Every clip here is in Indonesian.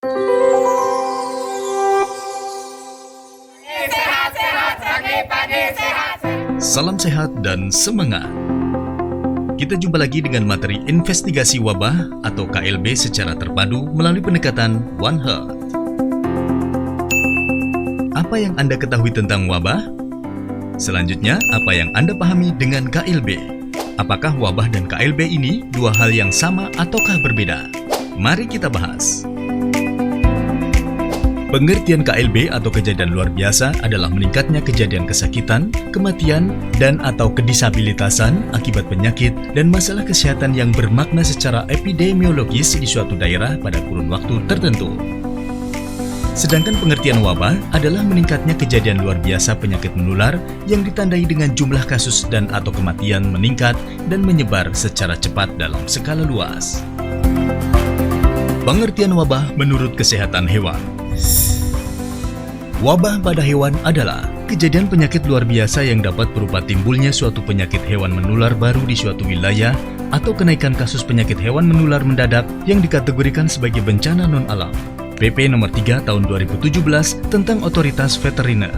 Sehat-sehat, pagi-pagi sehat. Salam sehat dan semangat. Kita jumpa lagi dengan materi investigasi wabah atau KLB secara terpadu melalui pendekatan One Health. Apa yang Anda ketahui tentang wabah? Selanjutnya, apa yang Anda pahami dengan KLB? Apakah wabah dan KLB ini dua hal yang sama ataukah berbeda? Mari kita bahas. Pengertian KLB atau kejadian luar biasa adalah meningkatnya kejadian kesakitan, kematian, dan atau kedisabilitasan akibat penyakit dan masalah kesehatan yang bermakna secara epidemiologis di suatu daerah pada kurun waktu tertentu. Sedangkan pengertian wabah adalah meningkatnya kejadian luar biasa penyakit menular yang ditandai dengan jumlah kasus dan atau kematian meningkat dan menyebar secara cepat dalam skala luas. Pengertian wabah menurut kesehatan hewan. Wabah pada hewan adalah kejadian penyakit luar biasa yang dapat berupa timbulnya suatu penyakit hewan menular baru di suatu wilayah atau kenaikan kasus penyakit hewan menular mendadak yang dikategorikan sebagai bencana non-alam. PP nomor 3 tahun 2017 tentang otoritas veteriner.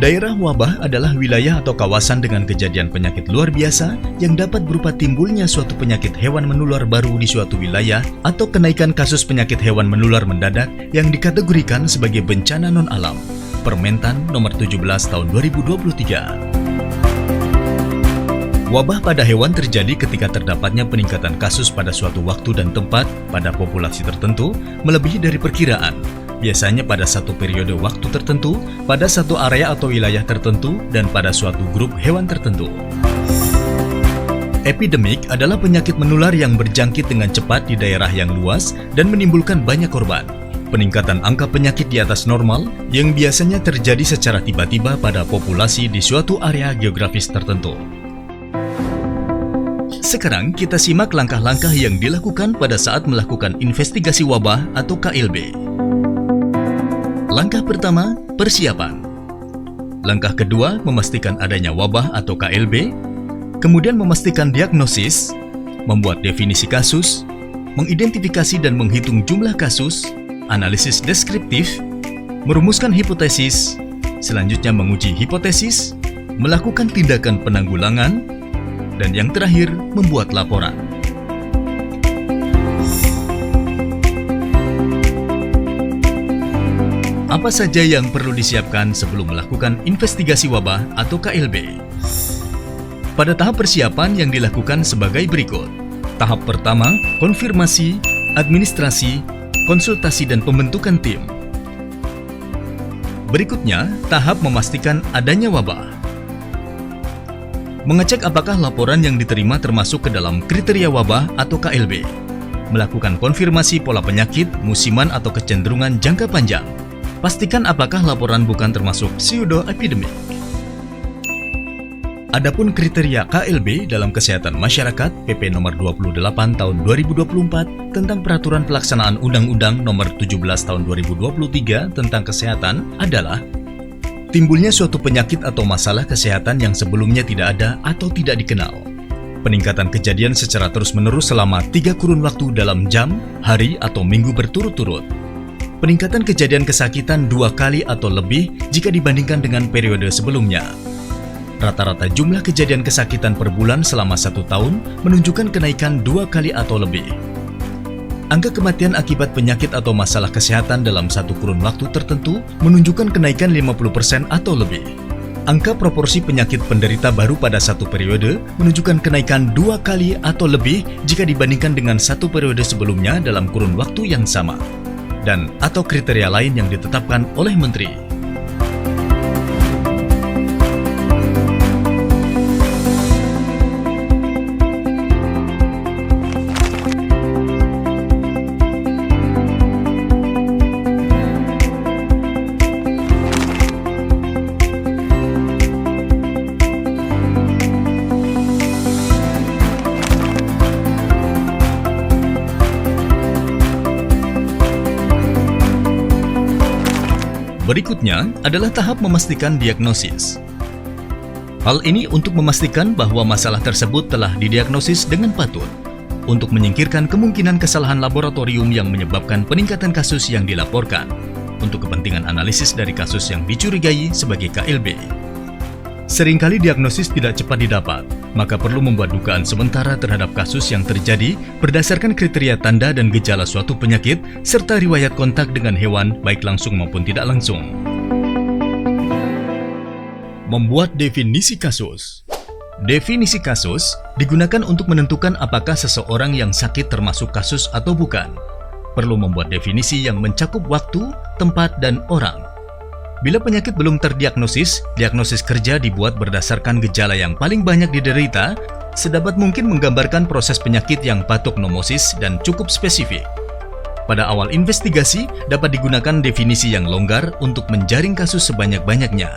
Daerah wabah adalah wilayah atau kawasan dengan kejadian penyakit luar biasa yang dapat berupa timbulnya suatu penyakit hewan menular baru di suatu wilayah atau kenaikan kasus penyakit hewan menular mendadak yang dikategorikan sebagai bencana non-alam. Permentan nomor 17 tahun 2023. Wabah pada hewan terjadi ketika terdapatnya peningkatan kasus pada suatu waktu dan tempat pada populasi tertentu melebihi dari perkiraan. Biasanya pada satu periode waktu tertentu, pada satu area atau wilayah tertentu, dan pada suatu grup hewan tertentu. Epidemik adalah penyakit menular yang berjangkit dengan cepat di daerah yang luas dan menimbulkan banyak korban. Peningkatan angka penyakit di atas normal yang biasanya terjadi secara tiba-tiba pada populasi di suatu area geografis tertentu. Sekarang kita simak langkah-langkah yang dilakukan pada saat melakukan investigasi wabah atau KLB. Langkah pertama, persiapan. Langkah kedua, memastikan adanya wabah atau KLB. Kemudian memastikan diagnosis, membuat definisi kasus, mengidentifikasi dan menghitung jumlah kasus, analisis deskriptif, merumuskan hipotesis, selanjutnya menguji hipotesis, melakukan tindakan penanggulangan, dan yang terakhir, membuat laporan. Apa saja yang perlu disiapkan sebelum melakukan investigasi wabah atau KLB? Pada tahap persiapan yang dilakukan sebagai berikut. Tahap pertama, konfirmasi, administrasi, konsultasi dan pembentukan tim. Berikutnya, tahap memastikan adanya wabah. Mengecek apakah laporan yang diterima termasuk ke dalam kriteria wabah atau KLB. Melakukan konfirmasi pola penyakit, musiman atau kecenderungan jangka panjang. Pastikan apakah laporan bukan termasuk pseudoepidemik. Adapun kriteria KLB dalam kesehatan masyarakat PP nomor 28 tahun 2024 tentang peraturan pelaksanaan Undang-Undang nomor 17 tahun 2023 tentang kesehatan adalah timbulnya suatu penyakit atau masalah kesehatan yang sebelumnya tidak ada atau tidak dikenal. Peningkatan kejadian secara terus-menerus selama 3 kurun waktu dalam jam, hari atau minggu berturut-turut. Peningkatan kejadian kesakitan 2 kali atau lebih jika dibandingkan dengan periode sebelumnya. Rata-rata jumlah kejadian kesakitan per bulan selama 1 tahun menunjukkan kenaikan 2 kali atau lebih. Angka kematian akibat penyakit atau masalah kesehatan dalam satu kurun waktu tertentu menunjukkan kenaikan 50% atau lebih. Angka proporsi penyakit penderita baru pada satu periode menunjukkan kenaikan 2 kali atau lebih jika dibandingkan dengan satu periode sebelumnya dalam kurun waktu yang sama. Dan atau kriteria lain yang ditetapkan oleh Menteri. Berikutnya adalah tahap memastikan diagnosis. Hal ini untuk memastikan bahwa masalah tersebut telah didiagnosis dengan patut. untuk menyingkirkan kemungkinan kesalahan laboratorium yang menyebabkan peningkatan kasus yang dilaporkan untuk kepentingan analisis dari kasus yang dicurigai sebagai KLB. Seringkali diagnosis tidak cepat didapat, maka perlu membuat dugaan sementara terhadap kasus yang terjadi berdasarkan kriteria tanda dan gejala suatu penyakit serta riwayat kontak dengan hewan baik langsung maupun tidak langsung. Membuat definisi kasus. Definisi kasus digunakan untuk menentukan apakah seseorang yang sakit termasuk kasus atau bukan. Perlu membuat definisi yang mencakup waktu, tempat, dan orang. Bila penyakit belum terdiagnosis, diagnosis kerja dibuat berdasarkan gejala yang paling banyak diderita, sedapat mungkin menggambarkan proses penyakit yang patognomosis dan cukup spesifik. Pada awal investigasi, dapat digunakan definisi yang longgar untuk menjaring kasus sebanyak-banyaknya.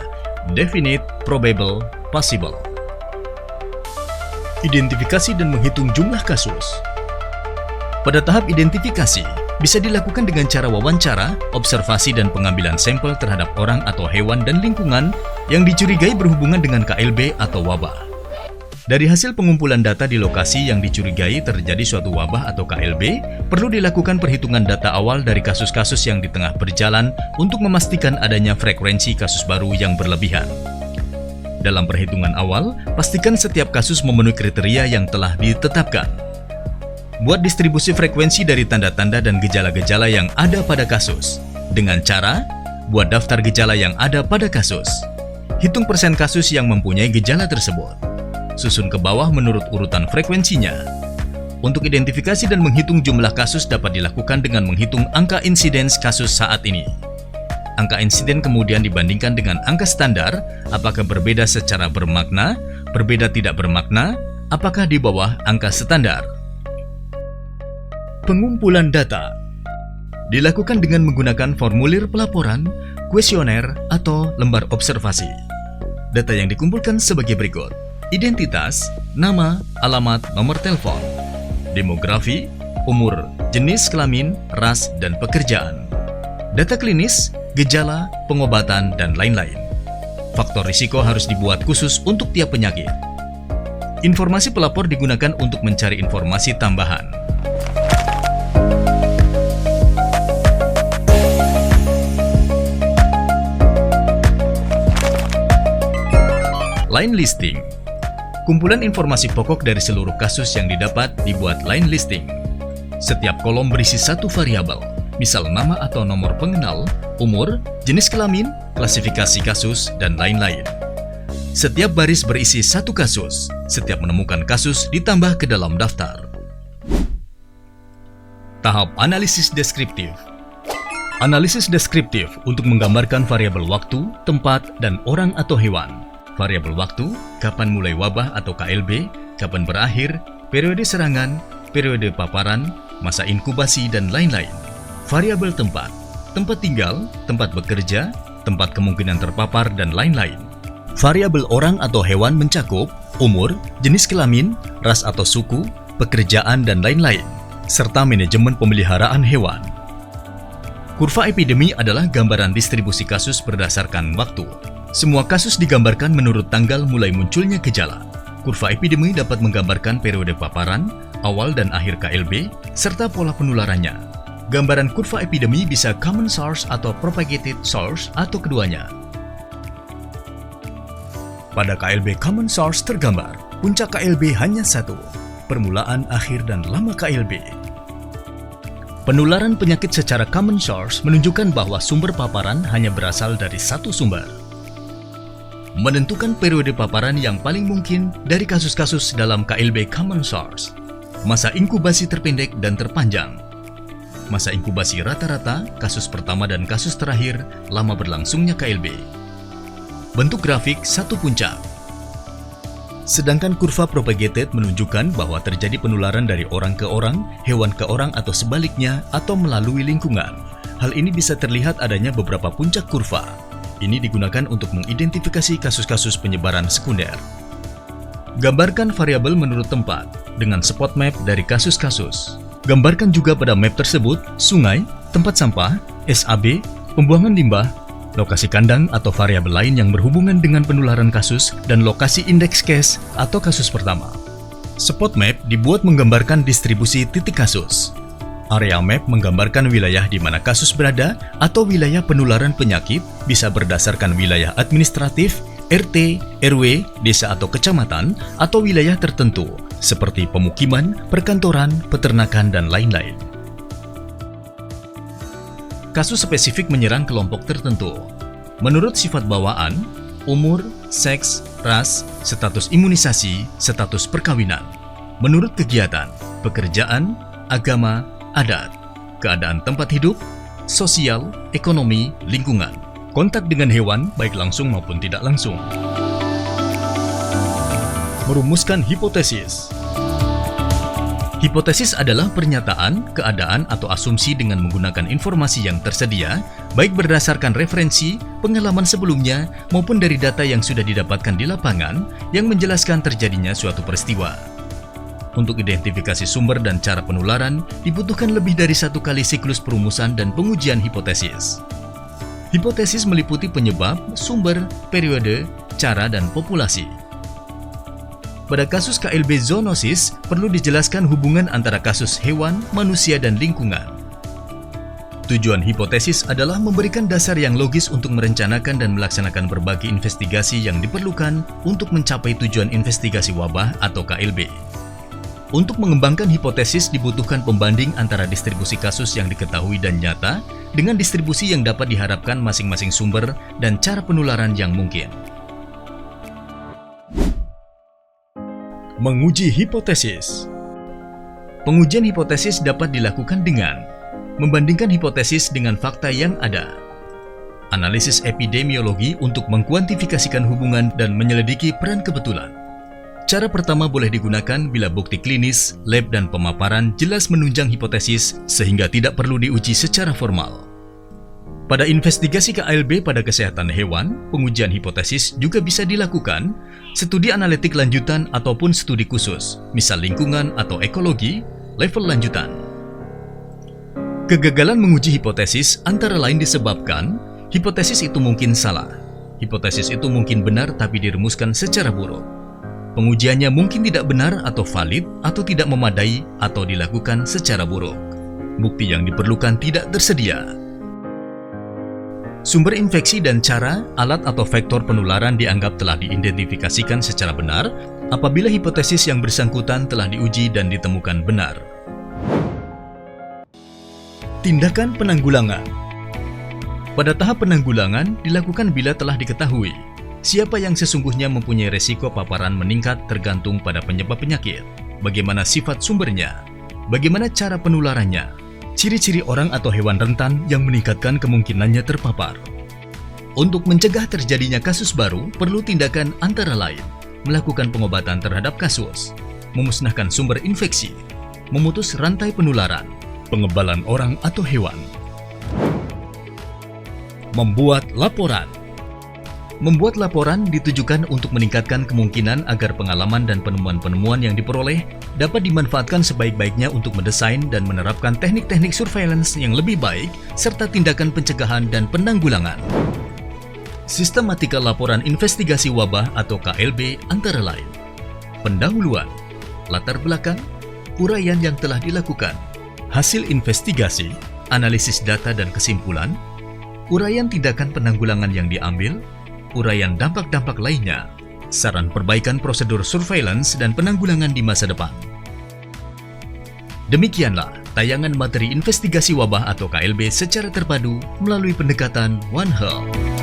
Definite, probable, possible. Identifikasi dan menghitung jumlah kasus. Pada tahap identifikasi, bisa dilakukan dengan cara wawancara, observasi dan pengambilan sampel terhadap orang atau hewan dan lingkungan yang dicurigai berhubungan dengan KLB atau wabah. Dari hasil pengumpulan data di lokasi yang dicurigai terjadi suatu wabah atau KLB, perlu dilakukan perhitungan data awal dari kasus-kasus yang di tengah berjalan untuk memastikan adanya frekuensi kasus baru yang berlebihan. Dalam perhitungan awal, pastikan setiap kasus memenuhi kriteria yang telah ditetapkan. Buat distribusi frekuensi dari tanda-tanda dan gejala-gejala yang ada pada kasus. Dengan cara, buat daftar gejala yang ada pada kasus. Hitung persen kasus yang mempunyai gejala tersebut. Susun ke bawah menurut urutan frekuensinya. Untuk identifikasi dan menghitung jumlah kasus dapat dilakukan dengan menghitung angka insidens kasus saat ini. Angka insiden kemudian dibandingkan dengan angka standar, apakah berbeda secara bermakna, berbeda tidak bermakna, apakah di bawah angka standar. Pengumpulan data dilakukan dengan menggunakan formulir pelaporan, kuesioner, atau lembar observasi. Data yang dikumpulkan sebagai berikut: identitas, nama, alamat, nomor telepon, demografi, umur, jenis kelamin, ras, dan pekerjaan, data klinis, gejala, pengobatan, dan lain-lain. Faktor risiko harus dibuat khusus untuk tiap penyakit. Informasi pelapor digunakan untuk mencari informasi tambahan. Line listing. Kumpulan informasi pokok dari seluruh kasus yang didapat dibuat line listing. Setiap kolom berisi satu variabel, misal nama atau nomor pengenal, umur, jenis kelamin, klasifikasi kasus, dan lain-lain. Setiap baris berisi satu kasus. Setiap menemukan kasus ditambah ke dalam daftar. Tahap analisis deskriptif. Analisis deskriptif untuk menggambarkan variabel waktu, tempat, dan orang atau hewan. Variabel waktu, kapan mulai wabah atau KLB, kapan berakhir, periode serangan, periode paparan, masa inkubasi, dan lain-lain. Variabel tempat, tempat tinggal, tempat bekerja, tempat kemungkinan terpapar, dan lain-lain. Variabel orang atau hewan mencakup umur, jenis kelamin, ras atau suku, pekerjaan, dan lain-lain, serta manajemen pemeliharaan hewan. Kurva epidemi adalah gambaran distribusi kasus berdasarkan waktu. Semua kasus digambarkan menurut tanggal mulai munculnya gejala. Kurva epidemi dapat menggambarkan periode paparan, awal dan akhir KLB, serta pola penularannya. Gambaran kurva epidemi bisa common source atau propagated source atau keduanya. Pada KLB common source tergambar, puncak KLB hanya satu, permulaan, akhir, dan lama KLB. Penularan penyakit secara common source menunjukkan bahwa sumber paparan hanya berasal dari satu sumber. Menentukan periode paparan yang paling mungkin dari kasus-kasus dalam KLB common source. Masa inkubasi terpendek dan terpanjang. Masa inkubasi rata-rata, kasus pertama dan kasus terakhir, lama berlangsungnya KLB. Bentuk grafik satu puncak. Sedangkan kurva propagated menunjukkan bahwa terjadi penularan dari orang ke orang, hewan ke orang atau sebaliknya, atau melalui lingkungan. Hal ini bisa terlihat adanya beberapa puncak kurva. Ini digunakan untuk mengidentifikasi kasus-kasus penyebaran sekunder. Gambarkan variabel menurut tempat dengan spot map dari kasus-kasus. Gambarkan juga pada map tersebut sungai, tempat sampah, SAB, pembuangan limbah, lokasi kandang atau variabel lain yang berhubungan dengan penularan kasus, dan lokasi indeks case atau kasus pertama. Spot map dibuat menggambarkan distribusi titik kasus. Area map menggambarkan wilayah di mana kasus berada atau wilayah penularan penyakit bisa berdasarkan wilayah administratif, RT, RW, desa atau kecamatan, atau wilayah tertentu seperti pemukiman, perkantoran, peternakan, dan lain-lain. Kasus spesifik menyerang kelompok tertentu. Menurut sifat bawaan, umur, seks, ras, status imunisasi, status perkawinan. Menurut kegiatan, pekerjaan, agama, adat, keadaan tempat hidup, sosial, ekonomi, lingkungan. Kontak dengan hewan baik langsung maupun tidak langsung. Merumuskan hipotesis. Hipotesis adalah pernyataan, keadaan, atau asumsi dengan menggunakan informasi yang tersedia, baik berdasarkan referensi, pengalaman sebelumnya, maupun dari data yang sudah didapatkan di lapangan yang menjelaskan terjadinya suatu peristiwa. Untuk identifikasi sumber dan cara penularan, dibutuhkan lebih dari satu kali siklus perumusan dan pengujian hipotesis. Hipotesis meliputi penyebab, sumber, periode, cara, dan populasi. Pada kasus KLB zoonosis, perlu dijelaskan hubungan antara kasus hewan, manusia, dan lingkungan. Tujuan hipotesis adalah memberikan dasar yang logis untuk merencanakan dan melaksanakan berbagai investigasi yang diperlukan untuk mencapai tujuan investigasi wabah atau KLB. Untuk mengembangkan hipotesis dibutuhkan pembanding antara distribusi kasus yang diketahui dan nyata dengan distribusi yang dapat diharapkan masing-masing sumber dan cara penularan yang mungkin. Menguji hipotesis. Pengujian hipotesis dapat dilakukan dengan membandingkan hipotesis dengan fakta yang ada, analisis epidemiologi untuk mengkuantifikasikan hubungan dan menyelidiki peran kebetulan. Cara pertama boleh digunakan bila bukti klinis, lab, dan pemaparan jelas menunjang hipotesis sehingga tidak perlu diuji secara formal. Pada investigasi KLB pada kesehatan hewan, pengujian hipotesis juga bisa dilakukan, studi analitik lanjutan ataupun studi khusus, misal lingkungan atau ekologi, level lanjutan. Kegagalan menguji hipotesis antara lain disebabkan hipotesis itu mungkin salah, hipotesis itu mungkin benar tapi dirumuskan secara buruk, pengujiannya mungkin tidak benar atau valid atau tidak memadai atau dilakukan secara buruk, bukti yang diperlukan tidak tersedia. Sumber infeksi dan cara, alat atau vektor penularan dianggap telah diidentifikasikan secara benar apabila hipotesis yang bersangkutan telah diuji dan ditemukan benar. Tindakan penanggulangan. Pada tahap penanggulangan dilakukan bila telah diketahui siapa yang sesungguhnya mempunyai resiko paparan meningkat tergantung pada penyebab penyakit, bagaimana sifat sumbernya, bagaimana cara penularannya, ciri-ciri orang atau hewan rentan yang meningkatkan kemungkinannya terpapar. Untuk mencegah terjadinya kasus baru, perlu tindakan antara lain melakukan pengobatan terhadap kasus, memusnahkan sumber infeksi, memutus rantai penularan, pengebalan orang atau hewan. Membuat laporan. Membuat laporan ditujukan untuk meningkatkan kemungkinan agar pengalaman dan penemuan-penemuan yang diperoleh dapat dimanfaatkan sebaik-baiknya untuk mendesain dan menerapkan teknik-teknik surveillance yang lebih baik serta tindakan pencegahan dan penanggulangan. Sistematika laporan investigasi wabah atau KLB antara lain pendahuluan, latar belakang, uraian yang telah dilakukan, hasil investigasi, analisis data dan kesimpulan, uraian tindakan penanggulangan yang diambil, uraian dampak-dampak lainnya, saran perbaikan prosedur surveillance dan penanggulangan di masa depan. Demikianlah tayangan materi investigasi wabah atau KLB secara terpadu melalui pendekatan One Health.